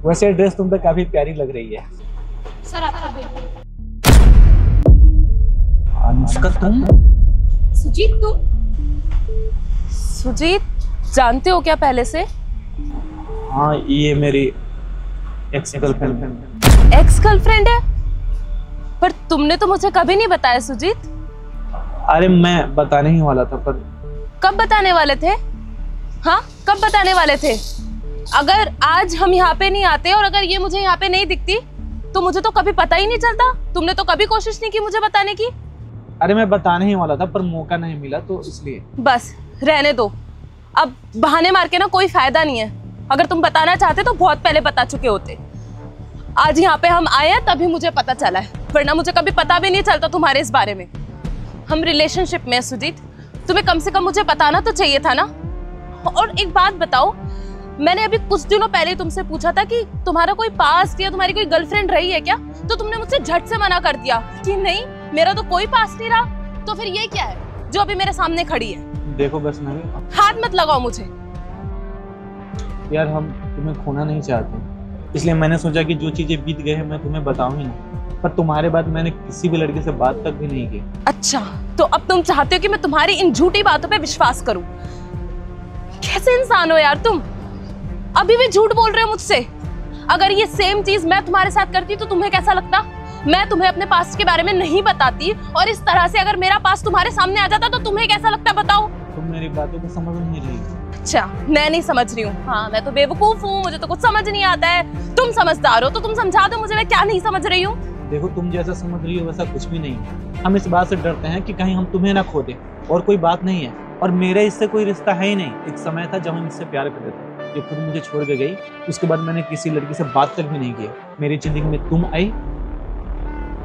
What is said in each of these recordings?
वैसे ड्रेस तुम पे काफी प्यारी लग रही है। सर आपका बिल। अनुष्का तुम? सुजीत तुम? सुजीत जानते हो क्या पहले से? हाँ, ये मेरी एक्स गर्लफ्रेंड। एक्स गर्लफ्रेंड है? पर तुमने तो मुझे कभी नहीं बताया सुजीत। अरे मैं बताने ही वाला था, पर कब बताने वाले थे? हाँ कब बताने वाले थे? अगर आज हम यहाँ पे नहीं आते और अगर ये मुझे यहाँ पे नहीं दिखती तो मुझे तो कभी पता ही नहीं चलता। तुमने तो कभी कोशिश नहीं की मुझे बताने की। अरे मैं बताने ही वाला था पर मौका नहीं मिला तो इसलिए। बस रहने दो, अब बहाने मार के ना कोई फायदा नहीं है। अगर तुम बताना चाहते तो बहुत पहले बता चुके होते। आज यहाँ पे हम आए हैं तभी मुझे पता चला है, वरना मुझे कभी पता भी नहीं चलता तुम्हारे इस बारे में। हम रिलेशनशिप में हैं सुजीत, तुम्हें कम से कम मुझे बताना तो चाहिए था ना। और एक बात बताओ, मैंने अभी कुछ दिनों पहले तुमसे पूछा था कि तुम्हारा कोई पास्ट या तुम्हारी कोई गर्लफ्रेंड रही है क्या, तो तुमने मुझसे झट से मना कर दिया कि नहीं मेरा तो कोई पास्ट नहीं रहा। तो फिर ये क्या है जो अभी मेरे सामने खड़ी है? देखो बस नहीं, हाथ मत लगाओ मुझे। यार हम तुम्हें खोना नहीं चाहते, इसलिए मैंने सोचा कि जो चीजें बीत गए हैं मैं तुम्हें बताऊं ही नहीं। पर तुम्हारे बाद मैंने किसी भी लड़के से बात तक भी नहीं की। अच्छा, तो अब तुम चाहते हो कि मैं तुम्हारी इन झूठी बातों पे विश्वास करूं? कैसे इंसान हो यार तुम, अभी भी झूठ बोल रहे हो मुझसे। अगर ये सेम चीज मैं तुम्हारे साथ करती तो तुम्हें कैसा लगता? मैं तुम्हें अपने पास्ट के बारे में नहीं बताती और इस तरह से अगर मेरा पास्ट तुम्हारे सामने आ जाता तो तुम्हें कैसा लगता बताओ? तुम मेरी बातों को समझ नहीं रही। अच्छा, मैं नहीं समझ रही हूँ। हाँ मैं तो बेवकूफ हूँ, मुझे तो कुछ समझ नहीं आता है। तुम समझदार हो तो तुम समझा दो मुझे, मैं क्या नहीं समझ रही हूँ। देखो तुम जैसा समझ रही हो वैसा कुछ भी नहीं है। हम इस बात से डरते हैं कि कहीं हम तुम्हें ना खो दे, और कोई बात नहीं है। और मेरे इससे कोई रिश्ता है ही नहीं। एक समय था जब हम इससे प्यार करते थे, ये खुद मुझे छोड़ के गई। उसके बाद मैंने किसी लड़की से बात तक भी नहीं की। मेरी जिंदगी में तुम आई।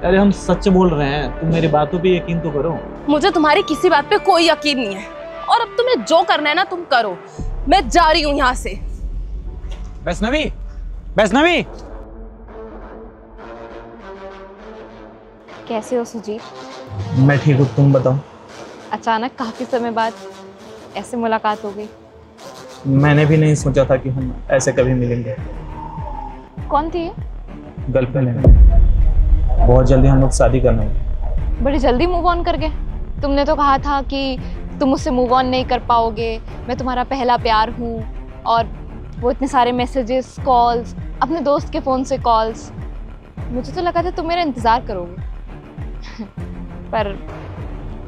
अरे हम सच बोल रहे हैं, तुम मेरी बातों पे यकीन तो करो। मुझे तुम्हारी किसी बात पे कोई यकीन नहीं है, और अब तुम्हें जो करना है ना तुम करो। मैं जा रही हूँ यहाँ से। वैष्णवी, वैष्णवी। कैसे हो सुजीत? मैं ठीक हूँ, तुम बताओ। अचानक काफी समय बाद ऐसे मुलाकात हो गई। मैंने भी नहीं सोचा था कि हम ऐसे कभी मिलेंगे। कौन थी ये? गर्लफ्रेंड है। बहुत जल्दी हम लोग शादी करना है। बड़ी जल्दी मूव ऑन कर गए। तुमने तो कहा था कि तुम मुझसे मूव ऑन नहीं कर पाओगे, मैं तुम्हारा पहला प्यार हूँ। और वो इतने सारे मैसेजेस, कॉल्स, अपने दोस्त के फ़ोन से कॉल्स। मुझे तो लगा था तुम मेरा इंतज़ार करोगे पर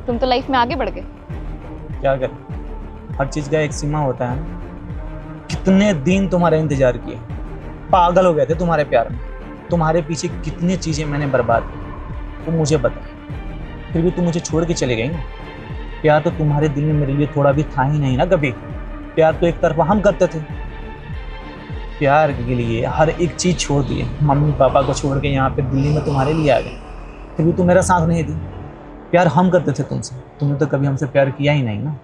तुम तो लाइफ में आगे बढ़ गए। क्या करें, हर चीज़ का एक सीमा होता है ना। कितने दिन तुम्हारा इंतजार किए, पागल हो गए थे तुम्हारे प्यार में। तुम्हारे पीछे कितनी चीज़ें मैंने बर्बाद की, तुम मुझे बता। फिर भी तुम मुझे छोड़ के चले गई ना। प्यार तो तुम्हारे दिल में मेरे लिए थोड़ा भी था ही नहीं ना कभी। प्यार तो एक तरफा हम करते थे। प्यार के लिए हर एक चीज़ छोड़ दिए, मम्मी पापा को छोड़ के यहाँ पे दिल्ली में तुम्हारे लिए आ गए। फिर भी तुम मेरा साथ नहीं दी। प्यार हम करते थे तुमसे, तुमने तो कभी हमसे प्यार किया ही नहीं ना।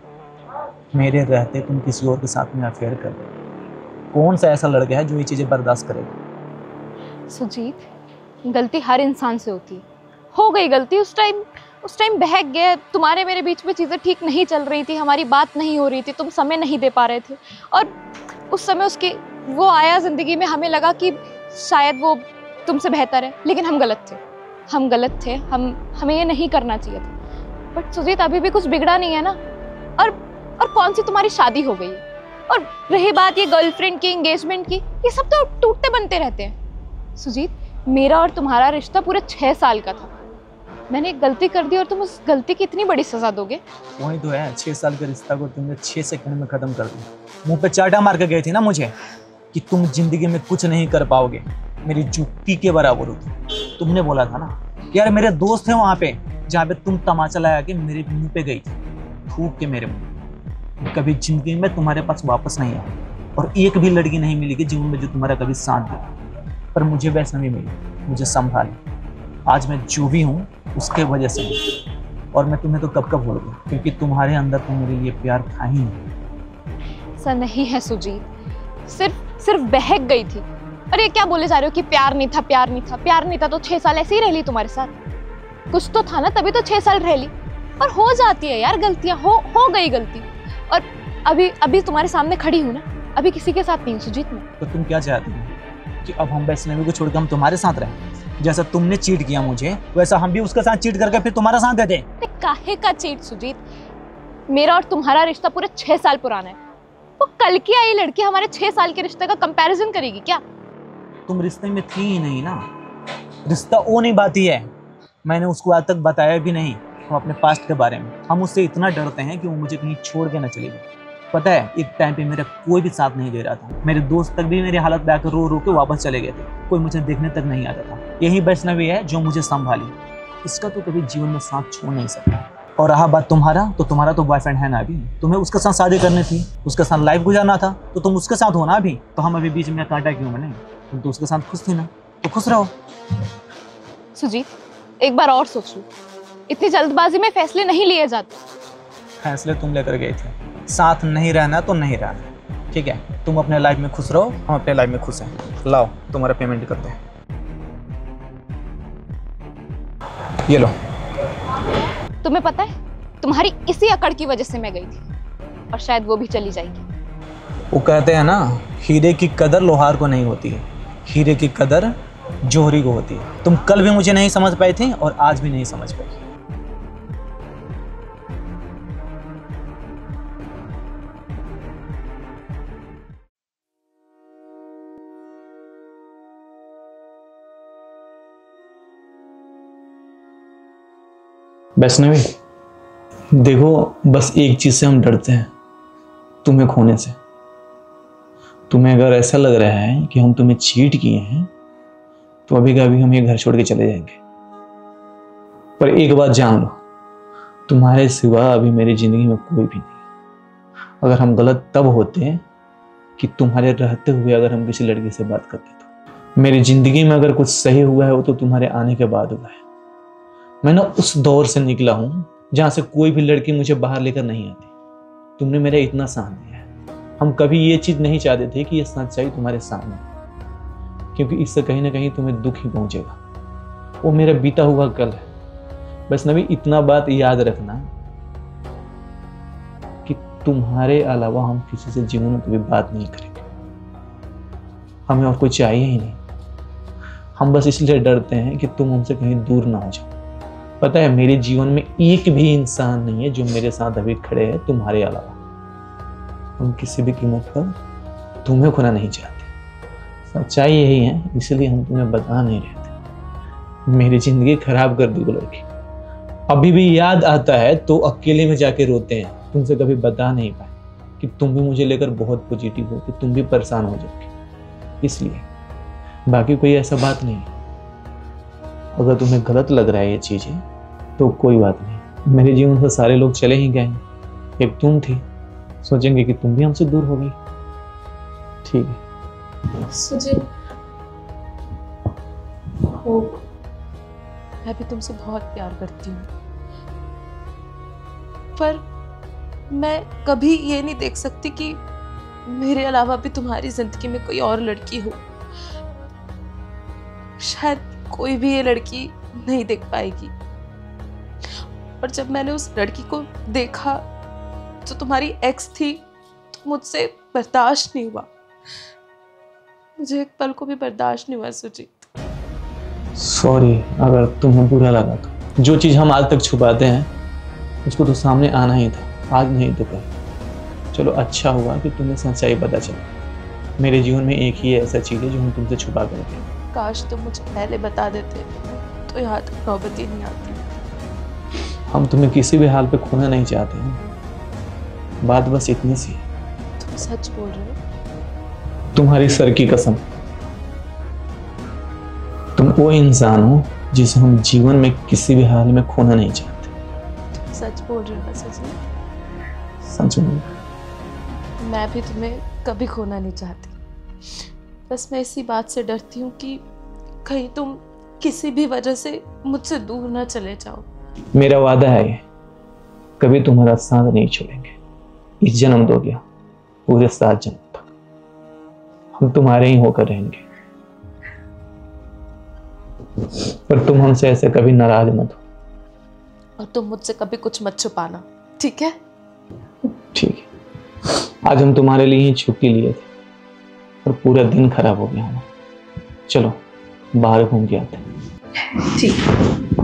मेरे रहते तुम किसी और के साथ में अफेयर कर रहे। कौन सा ऐसा लड़का है जो ये चीज़ें बर्दाश्त करेगा? सुजीत, गलती हर इंसान से होती है। हो गई गलती, उस टाइम बहक गए। तुम्हारे मेरे बीच में चीज़ें ठीक नहीं चल रही थी, हमारी बात नहीं हो रही थी, तुम समय नहीं दे पा रहे थे। और उस समय वो आया ज़िंदगी में, हमें लगा कि शायद वो तुमसे बेहतर है, लेकिन हम गलत थे। हमें ये नहीं करना चाहिए था। बट सुजीत, अभी भी कुछ बिगड़ा नहीं है ना। और कौन सी तुम्हारी शादी हो गई है। और रही बात ये गर्लफ्रेंड की, एंगेजमेंट की, ये सब तो टूटते बनते रहते हैं। सुजीत, मेरा और तुम्हारा रिश्ता पूरे 6 साल का था। मैंने एक गलती कर दी और तुम उस गलती की इतनी बड़ी सजा दोगे? वही तो है, 6 साल के रिश्ता को तुमने 6 सेकंड में खत्म कर दिया। मुंह पे चाटा मार के गए थे ना मुझे कि तुम जिंदगी में कुछ नहीं कर पाओगे। मेरी जुत्ती के बराबर हो तुमने बोला था ना। यार मेरे दोस्त हैं वहाँ पे जहाँ पे तुम तमाचा लगा के मेरे मुंह पे गई थी, थूक के मेरे मुंह। कभी जिंदगी में तुम्हारे पास वापस नहीं आया, और एक भी लड़की नहीं मिलेगी जीवन में जो तुम्हारा कभी साथ दे। पर मुझे वैष्णवी मिली, मुझे संभाली। आज मैं जो भी हूँ उसके वजह से, और मैं तुम्हें तो कब भूल गया, क्योंकि तुम्हारे अंदर तो मेरे लिए प्यार था ही नहीं। ऐसा नहीं है सुजीत, सिर्फ बहक गई थी। अरे क्या बोले जा रहे हो कि प्यार नहीं था तो 6 साल ऐसे ही रह ली तुम्हारे साथ। कुछ तो था ना, तभी तो 6 साल रह ली। और हो जाती है यार गलतियां, हो गई गलती। और अभी तुम्हारे सामने खड़ी हूँ ना, अभी किसी के साथ नहीं सुजीत में। तो तुम क्या चाहती हो? कि अब हम वैष्णवी को छोड़कर हम तुम्हारे साथ रहें? जैसा तुमने चीट किया मुझे, वैसा हम भी उसके साथ चीट करके फिर तुम्हारा साथ देते। काहे का चीट सुजीत? मेरा और तुम्हारा रिश्ता पूरे 6 साल पुराना है। वो कल की आई लड़की हमारे 6 साल के रिश्ते का कंपैरिजन करेगी क्या? तुम रिश्ते में थी ही नहीं ना। रिश्ता वो नहीं बाती है। मैंने उसको आज तक बताया भी नहीं हम अपने पास्ट के बारे में। हम उससे इतना डरते हैं कि वो मुझे कहीं छोड़ के ना चली गई। पता है, एक टाइम पे मेरा कोई भी साथ नहीं दे रहा था। मेरे दोस्त तक भी मेरी हालत पे आकर रो रो के वापस चले गए थे। कोई मुझे देखने तक नहीं आता था। यही वैष्णवी है जो मुझे संभाली। इसका तो कभी जीवन में साथ छोड़ नहीं सकता। और रहा बात तुम्हारा तो बॉयफ्रेंड है ना अभी। तुम्हें उसके साथ शादी करनी थी, उसके साथ लाइफ गुजारना था, तो तुम उसके साथ हो ना अभी। तो हम अभी बीच में कांटा क्यों बने? तुम तो उसके साथ खुश थी ना, तो खुश रहो। सुजीत, एक बार और सोच लो। इतनी जल्दबाजी में फैसले नहीं लिए जाते। फैसले तुम लेकर गए थे। साथ नहीं रहना तो नहीं रहना, ठीक है? तुम अपने लाइफ में खुश रहो, हम अपने लाइफ में खुश हैं। लाओ तुम्हारा पेमेंट करते हैं। ये लो। तुम्हें पता है, तुम्हारी इसी अकड़ की वजह से मैं गई थी, और शायद वो भी चली जाएगी। वो कहते हैं ना, हीरे की कदर लोहार को नहीं होती है, हीरे की कदर जोहरी को होती है। तुम कल भी मुझे नहीं समझ पाई थी और आज भी नहीं समझ पाई। वैष्णवी देखो, बस एक चीज से हम डरते हैं, तुम्हें खोने से। तुम्हें अगर ऐसा लग रहा है कि हम तुम्हें चीट किए हैं तो अभी का अभी हम ये घर छोड़ के चले जाएंगे। पर एक बात जान लो, तुम्हारे सिवा अभी मेरी जिंदगी में कोई भी नहीं। अगर हम गलत तब होते कि तुम्हारे रहते हुए अगर हम किसी लड़की से बात करते तो। मेरी जिंदगी में अगर कुछ सही हुआ है वो तो तुम्हारे आने के बाद हुआ है। मैं ना उस दौर से निकला हूं जहां से कोई भी लड़की मुझे बाहर लेकर नहीं आती। तुमने मेरा इतना साथ दिया है। हम कभी ये चीज नहीं चाहते थे कि ये सच्चाई तुम्हारे सामने, क्योंकि इससे कहीं ना कहीं तुम्हें दुख ही पहुंचेगा। वो मेरा बीता हुआ कल है। बस नबी इतना बात याद रखना कि तुम्हारे अलावा हम किसी से जीवन में कभी बात नहीं करेंगे। हमें और कोई चाहिए ही नहीं। हम बस इसलिए डरते हैं कि तुम हमसे कहीं दूर ना हो जाओ। पता है, मेरे जीवन में एक भी इंसान नहीं है जो मेरे साथ अभी खड़े है तुम्हारे अलावा। हम किसी भी कीमत पर तुम्हें खोना नहीं चाहते। सच्चाई यही है, इसलिए हम तुम्हें बता नहीं रहते। मेरी जिंदगी खराब कर दी वो लड़की। अभी भी याद आता है तो अकेले में जाके रोते हैं। तुमसे कभी बता नहीं पाए कि तुम भी मुझे लेकर बहुत पॉजिटिव हो, कि तुम भी परेशान हो जाओगे, इसलिए। बाकी कोई ऐसा बात नहीं है। अगर तुम्हें गलत लग रहा है ये चीजें तो कोई बात नहीं। मेरे जीवन से सारे लोग चले ही गए। एक तुम थी, सोचेंगे कि तुम भी हमसे दूर हो गई। ठीक है सुजीत, मैं भी तुमसे बहुत प्यार करती हूँ, पर मैं कभी ये नहीं देख सकती कि मेरे अलावा भी तुम्हारी जिंदगी में कोई और लड़की हो। शायद कोई भी ये लड़की नहीं देख पाएगी। और जब मैंने उस लड़की को देखा जो तुम्हारी एक्स थी, तो मुझसे बर्दाश्त नहीं हुआ। मुझे एक पल को भी बर्दाश्त नहीं हुआ सुजीत। सॉरी अगर तुम्हें बुरा लगा तो। जो चीज हम आज तक छुपाते हैं उसको तो सामने आना ही था, आज नहीं तो कल। चलो अच्छा हुआ कि तुम्हें सच्चाई पता चला। मेरे जीवन में एक ही ऐसा चीज है जो हम तुमसे छुपा कर रखे। काश तुम मुझे पहले बता देते तो यहाँ तक नौबत ही नहीं आती। हम तुम्हें किसी भी हाल पे खोना नहीं चाहते हैं। बात बस इतनी सी है। तुम सच बोल रहे हो? तुम्हारी सर की कसम, तुम वो इंसान हो जिसे हम जीवन में किसी भी हाल में खोना नहीं चाहते। तुम सच बोल रहे हो ना सुजीत? सच में मैं भी तुम्हें कभी खोना नहीं चाहती। बस मैं इसी बात से डरती हूँ कि कहीं तुम किसी भी वजह से मुझसे दूर ना चले जाओ। मेरा वादा है ये, कभी तुम्हारा साथ नहीं छोड़ेंगे। इस जन्म दो गया, पूरे 7 जन्म तक हम तुम्हारे ही होकर रहेंगे। पर तुम हमसे ऐसे कभी नाराज मत हो। और तुम मुझसे कभी कुछ मत छुपाना, ठीक है? ठीक है। आज हम तुम्हारे लिए ही छुट्टी लिए थे और पूरा दिन खराब हो गया हमारा। चलो बाहर घूम के आते हैं। ठीक।